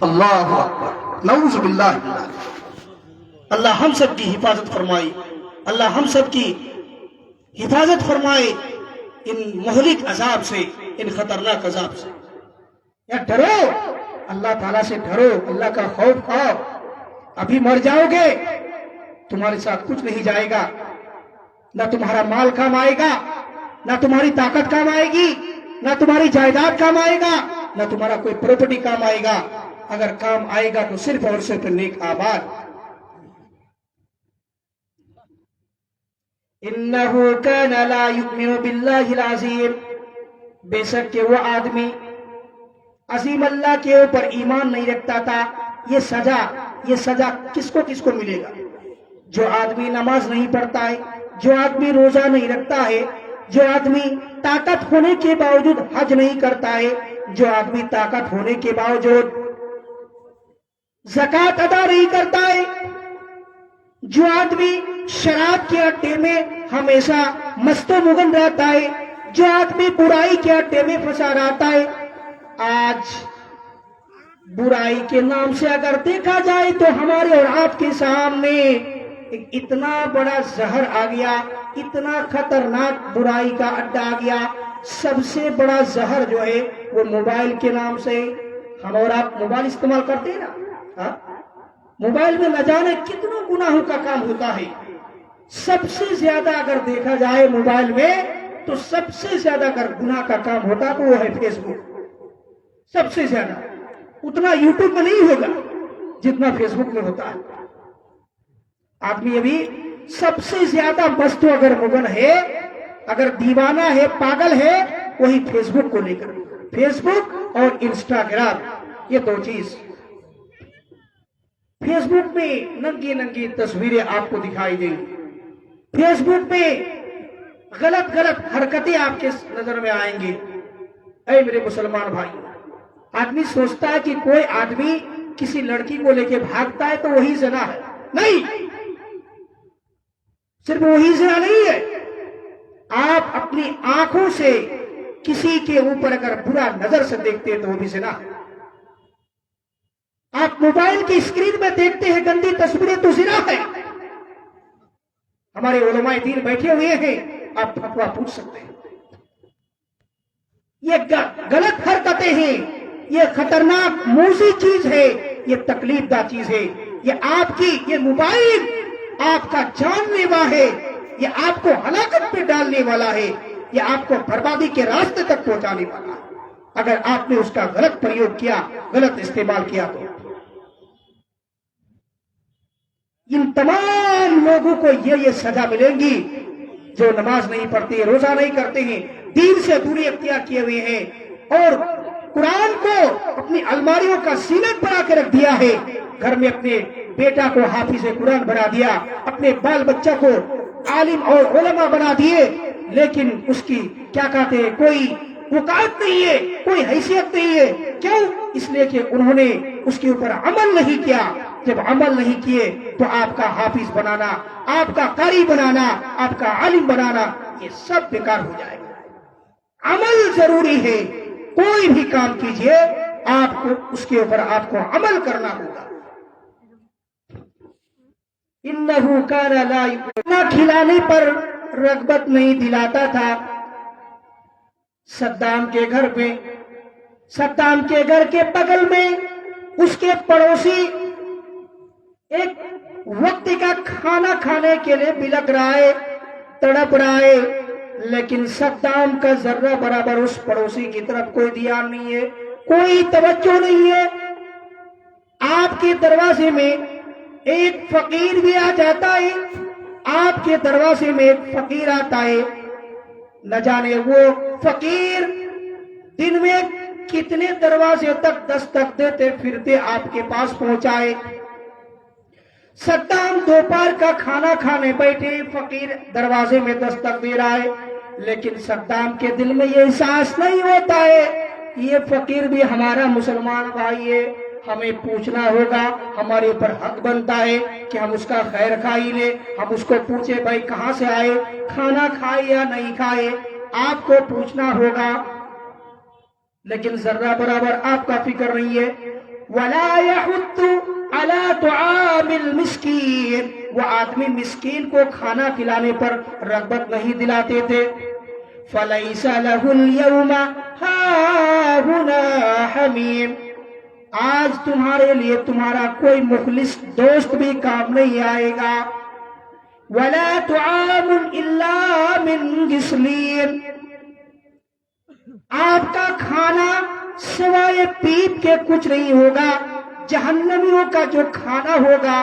اللہ اکبر، نعوذ باللہ من ذالک۔ اللہ ہم سب کی حفاظت فرمائے، اللہ ہم سب کی حفاظت فرمائے ان مہلک عذاب سے، ان خطرناک عذاب سے۔ یا ڈرو، اللہ تعالیٰ سے ڈرو، اللہ کا خوف کھاؤ۔ ابھی مر جاؤ گے، تمہارے ساتھ کچھ نہیں جائے گا، نہ تمہارا مال کام آئے گا، نہ تمہاری طاقت کام آئے گی، نہ تمہاری جائیداد کام آئے گا، نہ تمہارا کوئی پراپرٹی کام آئے گا۔ اگر کام آئے گا تو صرف اور صرف نیک اعمال۔ انہ کان لا یؤمن باللہ العظیم، بے شک کہ وہ آدمی عظیم اللہ کے اوپر ایمان نہیں رکھتا تھا۔ یہ سزا کس کو ملے گا؟ جو آدمی نماز نہیں پڑھتا ہے، جو آدمی روزہ نہیں رکھتا ہے، جو آدمی طاقت ہونے کے باوجود حج نہیں کرتا ہے، جو آدمی طاقت ہونے کے باوجود زکوٰۃ ادا نہیں کرتا ہے، جو آدمی شراب کے اڈے میں ہمیشہ مست و مگن رہتا ہے، جو آدمی برائی کے اڈے میں پھنسا رہتا ہے۔ آج برائی کے نام سے اگر دیکھا جائے تو ہمارے اور آپ کے سامنے اتنا بڑا زہر آ گیا، اتنا خطرناک برائی کا اڈا آ گیا۔ سب سے بڑا زہر جو ہے وہ موبائل کے نام سے۔ ہم اور آپ موبائل استعمال کرتے ہیں نا، موبائل میں نہ جانے کتنوں گناہوں کا کام ہوتا ہے۔ سب سے زیادہ اگر دیکھا جائے موبائل میں تو سب سے زیادہ اگر گناہ کا کام ہوتا تو وہ ہے فیس بک۔ سب سے زیادہ اتنا یوٹیوب میں نہیں ہوگا جتنا فیس بک میں ہوتا ہے۔ آدمی ابھی سب سے زیادہ مست اگر مگن ہے، اگر دیوانہ ہے، پاگل ہے، وہی فیس بک کو لے کر۔ فیس بک اور انسٹاگرام، یہ دو چیز۔ فیس بک میں ننگی ننگی تصویریں آپ کو دکھائی دیں گی، فیس بک میں غلط حرکتیں آپ کے نظر میں آئیں گی۔ اے میرے مسلمان بھائی، آدمی سوچتا ہے کہ کوئی آدمی کسی لڑکی کو لے کے بھاگتا ہے تو وہی زنا ہے۔ نہیں، صرف وہی زنا نہیں ہے، آپ اپنی آنکھوں سے کسی کے اوپر اگر برا نظر سے دیکھتے ہیں تو وہ بھی زنا ہے۔ آپ موبائل کی اسکرین میں دیکھتے ہیں گندی تصویریں تو زنا ہے۔ ہمارے علماء دین بیٹھے ہوئے ہیں، آپ فتویٰ پوچھ سکتے ہیں۔ یہ غلط حرکتیں ہیں، یہ خطرناک موذی چیز ہے، یہ تکلیف دہ چیز ہے۔ یہ موبائل آپ کا جان لیوا ہے، یہ آپ کو ہلاکت پہ ڈالنے والا ہے، یہ آپ کو بربادی کے راستے تک پہنچانے والا ہے اگر آپ نے اس کا غلط پریوگ کیا، غلط استعمال کیا تو۔ ان تمام لوگوں کو یہ سزا ملے گی جو نماز نہیں پڑھتے، روزہ نہیں کرتے ہیں، دین سے دوری اختیار کیے ہوئے ہیں، اور قرآن کو اپنی الماریوں کا سینٹ بنا کے رکھ دیا ہے، گھر میں اپنے بیٹا کو حافظ قرآن بنا دیا، اپنے بال بچہ کو عالم اور علماء بنا دیے، لیکن اس کی کیا کہتے ہیں، کوئی وقار نہیں ہے، کوئی حیثیت نہیں ہے۔ کیوں؟ اس لیے کہ انہوں نے اس کے اوپر عمل نہیں کیا۔ جب عمل نہیں کیے تو آپ کا حافظ بنانا، آپ کا قاری بنانا، آپ کا عالم بنانا، یہ سب بیکار ہو جائے گا۔ عمل ضروری ہے، کوئی بھی کام کیجئے آپ کو اس کے اوپر آپ کو عمل کرنا ہوگا۔ انہو کان لا یؤمن، کھلانے پر رغبت نہیں دلاتا تھا۔ صدام کے گھر کے بغل میں اس کے پڑوسی ایک وقت کا کھانا کھانے کے لیے بلک رہا ہے، تڑپ رہا ہے، لیکن صدام کا ذرہ برابر اس پڑوسی کی طرف کوئی دھیان نہیں ہے، کوئی توجہ نہیں ہے۔ آپ کے دروازے میں ایک فقیر بھی آ جاتا ہے، آپ کے دروازے میں ایک فقیر آتا ہے، نہ جانے وہ فقیر دن میں کتنے دروازے تک دستک دیتے پھرتے آپ کے پاس پہنچائے۔ صدام دوپہر کا کھانا کھانے بیٹھے، فقیر دروازے میں دستک دے رہا ہے، لیکن صدام کے دل میں یہ احساس نہیں ہوتا ہے یہ فقیر بھی ہمارا مسلمان بھائی ہے، ہمیں پوچھنا ہوگا، ہمارے اوپر حق بنتا ہے کہ ہم اس کا خیر خواہی لیں، ہم اس کو پوچھے بھائی کہاں سے آئے، کھانا کھائے یا نہیں کھائے، آپ کو پوچھنا ہوگا، لیکن ذرہ برابر آپ کا فکر نہیں ہے۔ ولا يحض على طعام المسكين، وہ آدمی مسکین کو کھانا کھلانے پر رغبت نہیں دلاتے تھے. فليس له اليوم هاهنا حميم، آج تمہارے لیے تمہارا کوئی مخلص دوست بھی کام نہیں آئے گا. ولا طعام الا من غسلین، آپ کا کھانا سوائے پیپ کے کچھ نہیں ہوگا. جہنمیوں کا جو کھانا ہوگا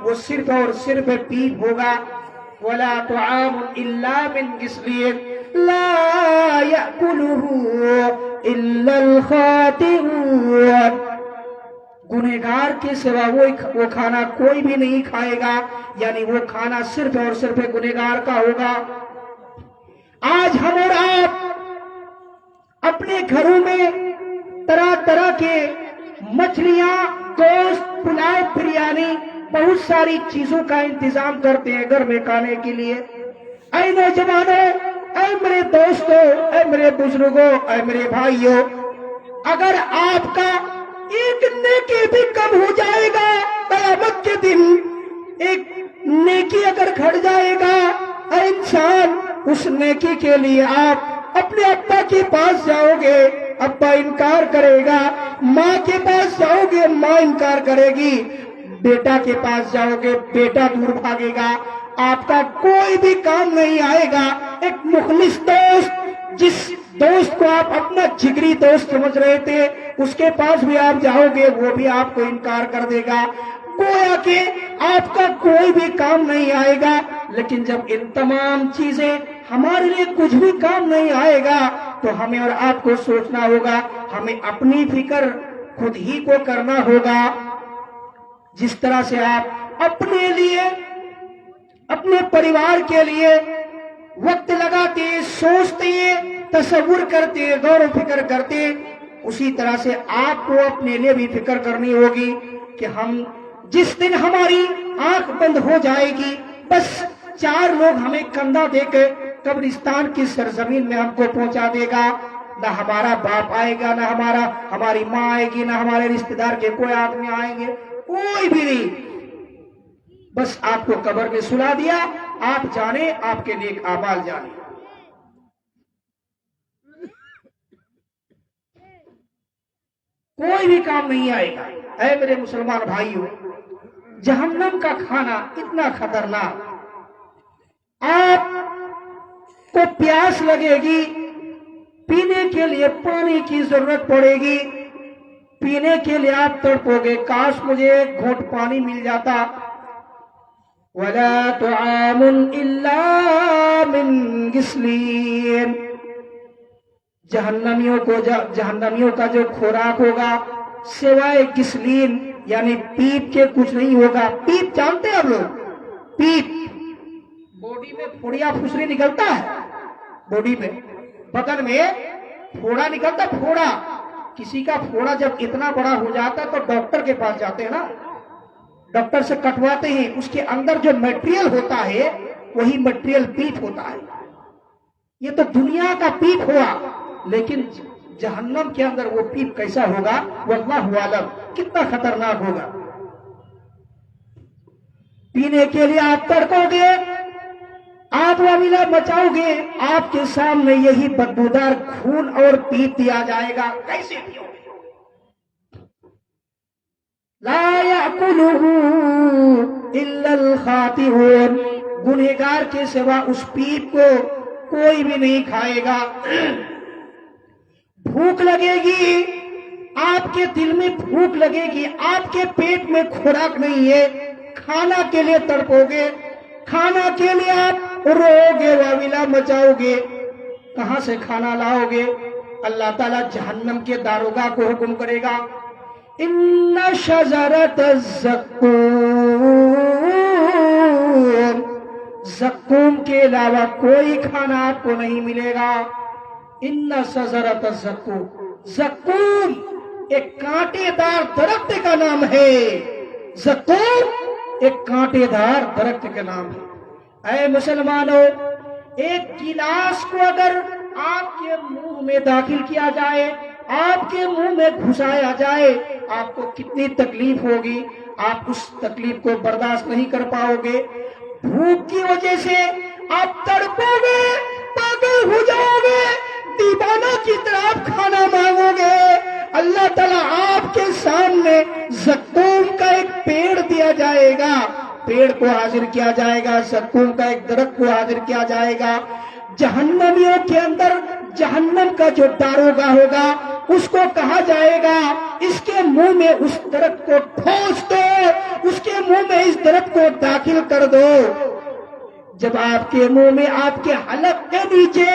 وہ صرف اور صرف پیپ ہوگا. ولا طعام الا من غسلین لا يأكله الا الخاطئون، گنہگار کے سوا وہ کھانا کوئی بھی نہیں کھائے گا، یعنی وہ کھانا صرف اور صرف گنہگار کا ہوگا. آج ہم اور آپ اپنے گھروں میں طرح طرح کے مچھلیاں، گوشت، پلاؤ، بریانی، بہت ساری چیزوں کا انتظام کرتے ہیں گھر میں کھانے کے لیے. اے نوجوانوں، اے میرے دوستوں، اے میرے بزرگوں، اے میرے بھائیوں، اگر آپ کا ایک نیکی بھی کم ہو جائے گا قیامت کے دن، ایک نیکی اگر گھٹ جائے گا، اے انسان، اس نیکی کے لیے آپ اپنے ابا کے پاس جاؤ گے، ابا انکار کرے گا. ماں کے پاس جاؤ گے، ماں انکار کرے گی. بیٹا کے پاس جاؤ گے، بیٹا دور بھاگے گا. آپ کا کوئی بھی کام نہیں آئے گا. ایک مخلص دوست، جس دوست کو آپ اپنا جگری دوست سمجھ رہے تھے، اس کے پاس بھی آپ جاؤ گے، وہ بھی آپ کو انکار کر دے گا. گویا کہ آپ کا کوئی بھی کام نہیں آئے گا. لیکن جب ان تمام چیزیں ہمارے لیے کچھ بھی کام نہیں آئے گا تو ہمیں اور آپ کو سوچنا ہوگا، ہمیں اپنی فکر خود ہی کو کرنا ہوگا. جس طرح سے آپ اپنے لیے، اپنے پریوار کے لیے وقت لگاتے، سوچتے، تصور کرتے، غور و فکر کرتے، اسی طرح سے آپ کو اپنے لیے بھی فکر کرنی ہوگی کہ ہم جس دن ہماری آنکھ بند ہو جائے گی، بس 4 لوگ ہمیں کندھا دے کے قبرستان کی سرزمین میں ہم کو پہنچا دے گا. نہ ہمارا باپ آئے گا، نہ ہماری ماں آئے گی، نہ ہمارے رشتہ دار کے کوئی آدمی آئیں گے، کوئی بھی نہیں. بس آپ کو قبر میں سلا دیا، آپ جانے، آپ کے نیک اعمال جانے. کوئی بھی کام نہیں آئے گا. اے میرے مسلمان بھائیوں، جہنم کا کھانا اتنا خطرناک. آپ کو پیاس لگے گی، پینے کے لیے پانی کی ضرورت پڑے گی، پینے کے لیے آپ تڑپو گے، کاش مجھے ایک گھونٹ پانی مل جاتا. ولا طعام الا من غسلین، جہنمیوں کا جو خوراک ہوگا سوائے غسلین یعنی پیپ کے کچھ نہیں ہوگا. پیپ جانتے ہیں آپ لوگ؟ پیپ باڈی میں پھوڑیا پھسری نکلتا ہے، باڈی میں، بدن میں پھوڑا نکلتا. پھوڑا، کسی کا پھوڑا جب اتنا بڑا ہو جاتا ہے تو ڈاکٹر کے پاس جاتے ہیں نا، ڈاکٹر سے کٹواتے ہیں. اس کے اندر جو میٹریل ہوتا ہے وہی میٹریل پیپ ہوتا ہے. یہ تو دنیا کا پیپ ہوا، لیکن جہنم کے اندر وہ پیپ کیسا ہوگا واللہ عالم، کتنا خطرناک ہوگا. پینے کے لیے آپ تڑپو گے، آپ واویلا مچاؤ گے، آپ کے سامنے یہی بدبودار خون اور پیپ دیا جائے گا. کیسے پیو گے؟ لا یأکلہ الا الخاطئون، گنہگار کے سوا اس پیپ کو کوئی بھی نہیں کھائے گا. بھوک لگے گی، آپ کے دل میں بھوک لگے گی، آپ کے پیٹ میں خوراک نہیں ہے، کھانا کے لیے تڑپو گے، کھانا کے لیے آپ رو گے، واویلا مچاؤ گے. کہاں سے کھانا لاؤ گے؟ اللہ تعالیٰ جہنم کے داروغہ کو حکم کرے گا، ان شجرۃ الزقوم، زقوم کے علاوہ کوئی کھانا آپ کو نہیں ملے گا. ان شجرۃ الزقوم، زقوم ایک کانٹے دار درخت کا نام ہے. زقوم ایک کانٹے دار درخت کا نام ہے. اے مسلمانوں، ایک گلاس کو اگر آپ کے منہ میں داخل کیا جائے، آپ کے منہ میں گھسایا جائے آپ کو کتنی تکلیف ہوگی، آپ اس تکلیف کو برداشت نہیں کر پاؤ گے۔ بھوک کی وجہ سے آپ تڑپو گے، پاگل ہو جاؤ گے، دیوانہ کی طرح آپ کھانا مانگو گے۔ اللہ تعالیٰ آپ کے سامنے زقوم کا ایک پیڑ دیا جائے گا، پیڑ کو حاضر کیا جائے گا، زقوم کا ایک درخت کو حاضر کیا جائے گا۔ جہنمیوں کے اندر جہنم کا جو داروغہ ہوگا اس کو کہا جائے گا اس کے منہ میں اس درخت کو ٹھوس دو، اس کے منہ میں اس درخت کو داخل کر دو۔ جب آپ کے منہ میں آپ کے حلق کے نیچے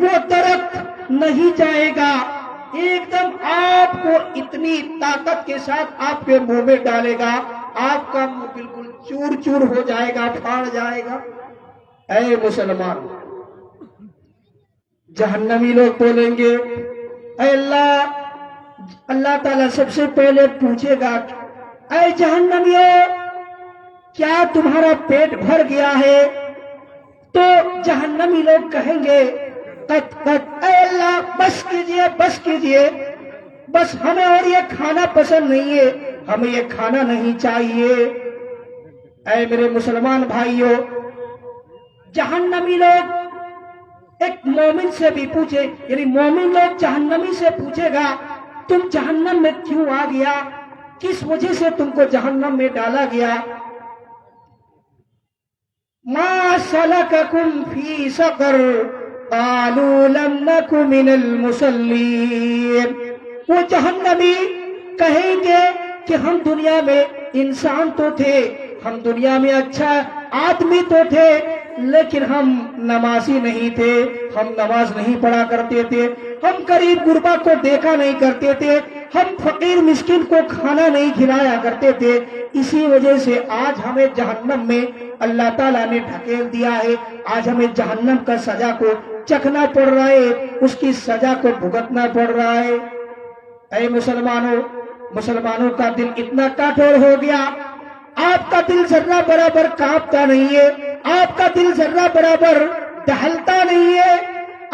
وہ درخت نہیں جائے گا، ایک دم آپ کو اتنی طاقت کے ساتھ آپ کے منہ میں ڈالے گا، آپ کا منہ بالکل چور چور ہو جائے گا، پھاڑ جائے گا۔ اے مسلمان، جہنمی لوگ بولیں گے اے اللہ تعالیٰ سب سے پہلے پوچھے گا اے جہنمیوں کیا تمہارا پیٹ بھر گیا ہے؟ تو جہنمی لوگ کہیں گے قط قط، اے اللہ بس کیجئے، بس کیجئے، بس ہمیں اور یہ کھانا پسند نہیں ہے، ہمیں یہ کھانا نہیں چاہیے۔ اے میرے مسلمان بھائیوں، جہنمی لوگ ایک مومن سے بھی پوچھے، یعنی مومن لوگ جہنمی سے پوچھے گا تم جہنم میں کیوں آ گیا، کس وجہ سے تم کو جہنم میں ڈالا گیا؟ ما سلککم فی سقر قالوا لم نک من المصلین۔ وہ جہنمی کہیں گے کہ ہم دنیا میں انسان تو تھے، ہم دنیا میں اچھا آدمی تو تھے، لیکن ہم نمازی نہیں تھے، ہم نماز نہیں پڑھا کرتے تھے، ہم غریب غربا کو دیکھا نہیں کرتے تھے، ہم فقیر مسکین کو کھانا نہیں کھلایا کرتے تھے، اسی وجہ سے آج ہمیں جہنم میں اللہ تعالیٰ نے ڈھکیل دیا ہے، آج ہمیں جہنم کا سزا کو چکھنا پڑ رہا ہے، اس کی سزا کو بھگتنا پڑ رہا ہے۔ اے مسلمانوں کا دل اتنا کٹھور ہو گیا، آپ کا دل ذرہ برابر کانپتا نہیں ہے، آپ کا دل ذرہ برابر دہلتا نہیں ہے،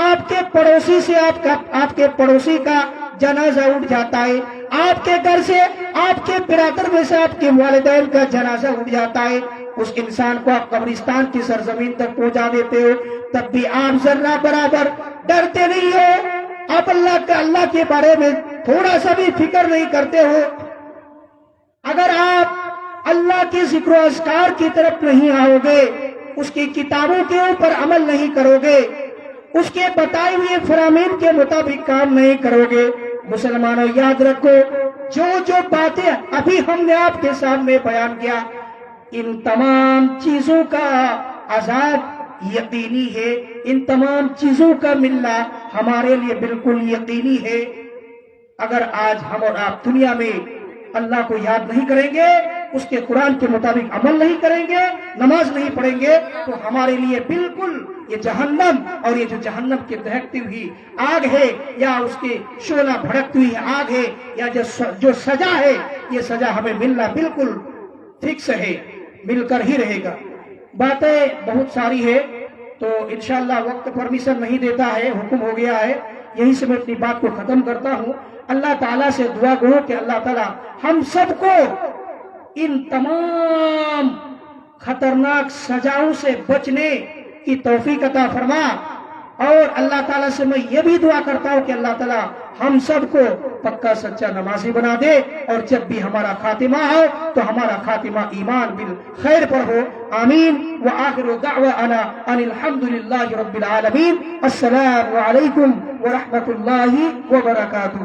آپ کے پڑوسی سے آپ کے پڑوسی کا جنازہ اٹھ جاتا ہے، آپ کے گھر سے آپ کے برادر میں سے آپ کے والدین کا جنازہ اٹھ جاتا ہے، اس انسان کو آپ قبرستان کی سرزمین تک پہنچا دیتے ہو، تب بھی آپ ذرہ برابر ڈرتے نہیں ہو، آپ اللہ کے بارے میں تھوڑا سا بھی فکر نہیں کرتے ہو۔ اگر آپ اللہ کے ذکر و اذکار کی طرف نہیں آؤ گے، اس کی کتابوں کے اوپر عمل نہیں کرو گے، اس کے بتائے ہوئے فرامین کے مطابق کام نہیں کرو گے، مسلمانوں یاد رکھو جو باتیں ابھی ہم نے آپ کے سامنے بیان کیا، ان تمام چیزوں کا عذاب یقینی ہے، ان تمام چیزوں کا ملنا ہمارے لیے بالکل یقینی ہے۔ اگر آج ہم اور آپ دنیا میں اللہ کو یاد نہیں کریں گے، اس کے قرآن کے مطابق عمل نہیں کریں گے، نماز نہیں پڑھیں گے، تو ہمارے لیے بالکل یہ جہنم اور یہ جو جہنم کی دہکتی ہوئی آگ ہے، یا اس کی شعلہ بھڑکتی ہوئی آگ ہے، یا جو سزا ہے، یہ سزا ہمیں ملنا بالکل فکس ہے، مل کر ہی رہے گا۔ باتیں بہت ساری ہے تو انشاءاللہ وقت پرمیشن نہیں دیتا ہے، حکم ہو گیا ہے، یہیں سے میں اپنی بات کو ختم کرتا ہوں۔ اللہ تعالیٰ سے دعا کرو کہ اللہ تعالیٰ ہم سب کو ان تمام خطرناک سزاؤں سے بچنے کی توفیق عطا فرما، اور اللہ تعالیٰ سے میں یہ بھی دعا کرتا ہوں کہ اللہ تعالیٰ ہم سب کو پکا سچا نمازی بنا دے، اور جب بھی ہمارا خاتمہ ہو تو ہمارا خاتمہ ایمان بالخیر پر ہو۔ آمین۔ وآخر دعوانا ان الحمدللہ رب العالمین۔ السلام علیکم ورحمۃ اللہ وبرکاتہ۔